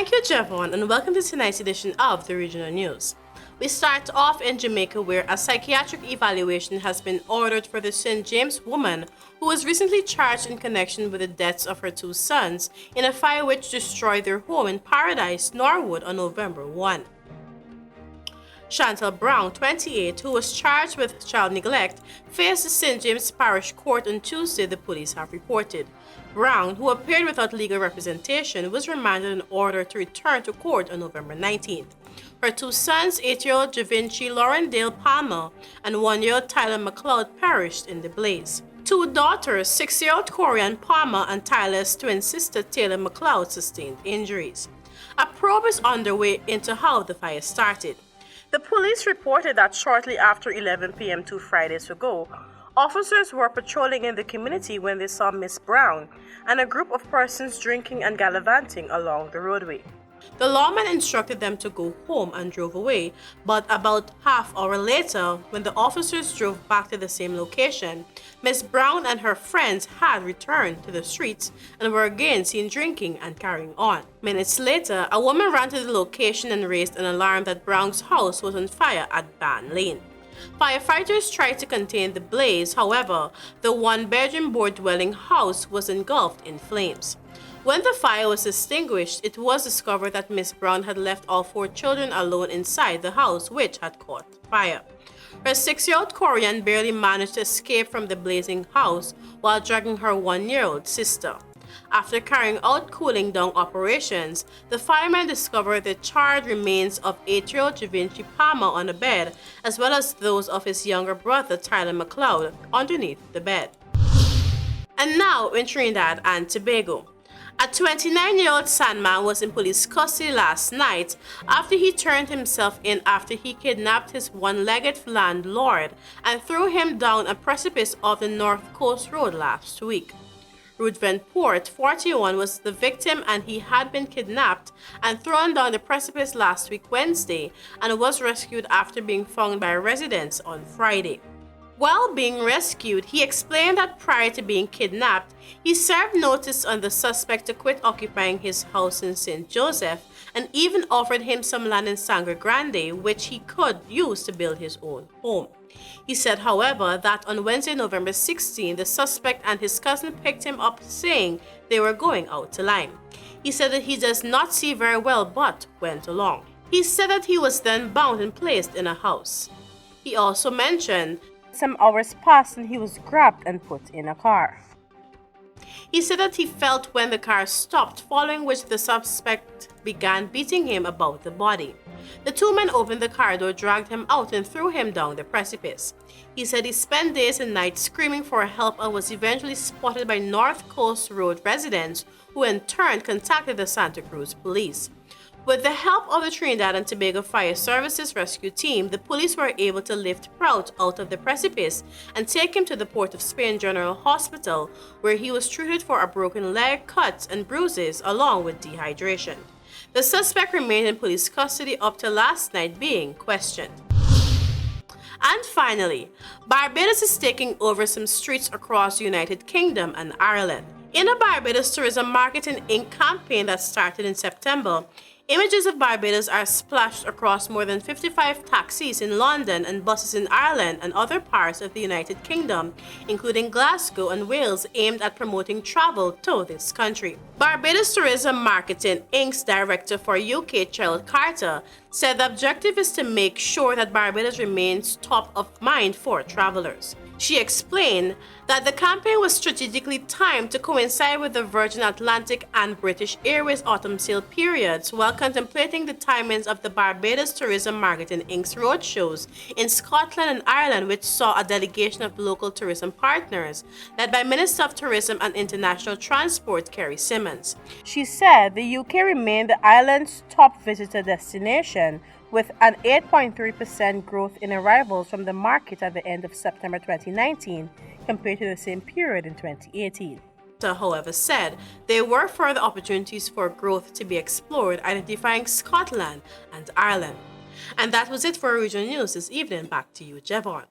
Thank you, Javon, and welcome to tonight's edition of the Regional News. We start off in Jamaica, where a psychiatric evaluation has been ordered for the St. James woman who was recently charged in connection with the deaths of her two sons in a fire which destroyed their home in Paradise, Norwood on November 1. Chantal Brown, 28, who was charged with child neglect, faced the St. James Parish Court on Tuesday, the police have reported. Brown, who appeared without legal representation, was remanded in order to return to court on November 19th. Her two sons, 8-year-old Javinci Laurendale Palmer and 1-year-old Tyler McLeod, perished in the blaze. Two daughters, 6-year-old Corian Palmer and Tyler's twin sister Taylor McLeod, sustained injuries. A probe is underway into how the fire started. The police reported that shortly after 11 p.m. 2 Fridays ago, officers were patrolling in the community when they saw Miss Brown and a group of persons drinking and gallivanting along the roadway. The lawman instructed them to go home and drove away, but about half hour later, when the officers drove back to the same location, Miss Brown and her friends had returned to the streets and were again seen drinking and carrying on. Minutes later, a woman ran to the location and raised an alarm that Brown's house was on fire at Ban Lane. Firefighters tried to contain the blaze, however, the one-bedroom board-dwelling house was engulfed in flames. When the fire was extinguished, it was discovered that Miss Brown had left all 4 children alone inside the house, which had caught fire. Her 6-year-old Corian barely managed to escape from the blazing house while dragging her 1-year-old sister. After carrying out cooling down operations, the firemen discovered the charred remains of 8-year-old Javinci Palmer on a bed, as well as those of his younger brother Tyler McLeod underneath the bed. And now in Trinidad and Tobago. A 29-year-old Sandman was in police custody last night after he turned himself in after he kidnapped his one-legged landlord and threw him down a precipice off the North Coast Road last week. Ruthven Port, 41, was the victim, and he had been kidnapped and thrown down the precipice last week Wednesday and was rescued after being found by residents on Friday. While being rescued, he explained that prior to being kidnapped, he served notice on the suspect to quit occupying his house in St. Joseph and even offered him some land in Sangre Grande, which he could use to build his own home. He said, however, that on Wednesday, November 16, the suspect and his cousin picked him up saying they were going out to Lime. He said that he does not see very well but went along. He said that he was then bound and placed in a house. He also mentioned some hours passed and he was grabbed and put in a car. He said that he felt when the car stopped, following which the suspect began beating him about the body. The two men opened the car door, dragged him out, and threw him down the precipice. He said he spent days and nights screaming for help and was eventually spotted by North Coast Road residents, who in turn contacted the Santa Cruz police. With the help of the Trinidad and Tobago Fire Services rescue team, the police were able to lift Prout out of the precipice and take him to the Port of Spain General Hospital, where he was treated for a broken leg, cuts, and bruises, along with dehydration. The suspect remained in police custody up to last night being questioned. And finally, Barbados is taking over some streets across the United Kingdom and Ireland. In a Barbados Tourism Marketing Inc. campaign that started in September, images of Barbados are splashed across more than 55 taxis in London and buses in Ireland and other parts of the United Kingdom, including Glasgow and Wales, aimed at promoting travel to this country. Barbados Tourism Marketing Inc.'s director for UK, Cheryl Carter, said the objective is to make sure that Barbados remains top of mind for travelers. She explained that the campaign was strategically timed to coincide with the Virgin Atlantic and British Airways autumn sale periods, while contemplating the timings of the Barbados Tourism Marketing Inc.'s roadshows in Scotland and Ireland, which saw a delegation of local tourism partners, led by Minister of Tourism and International Transport, Kerry Simmons. She said the UK remained the island's top visitor destination, with an 8.3% growth in arrivals from the market at the end of September 2019 compared to the same period in 2018. However, said there were further opportunities for growth to be explored, identifying Scotland and Ireland. And that was it for Regional News this evening. Back to you, Javon.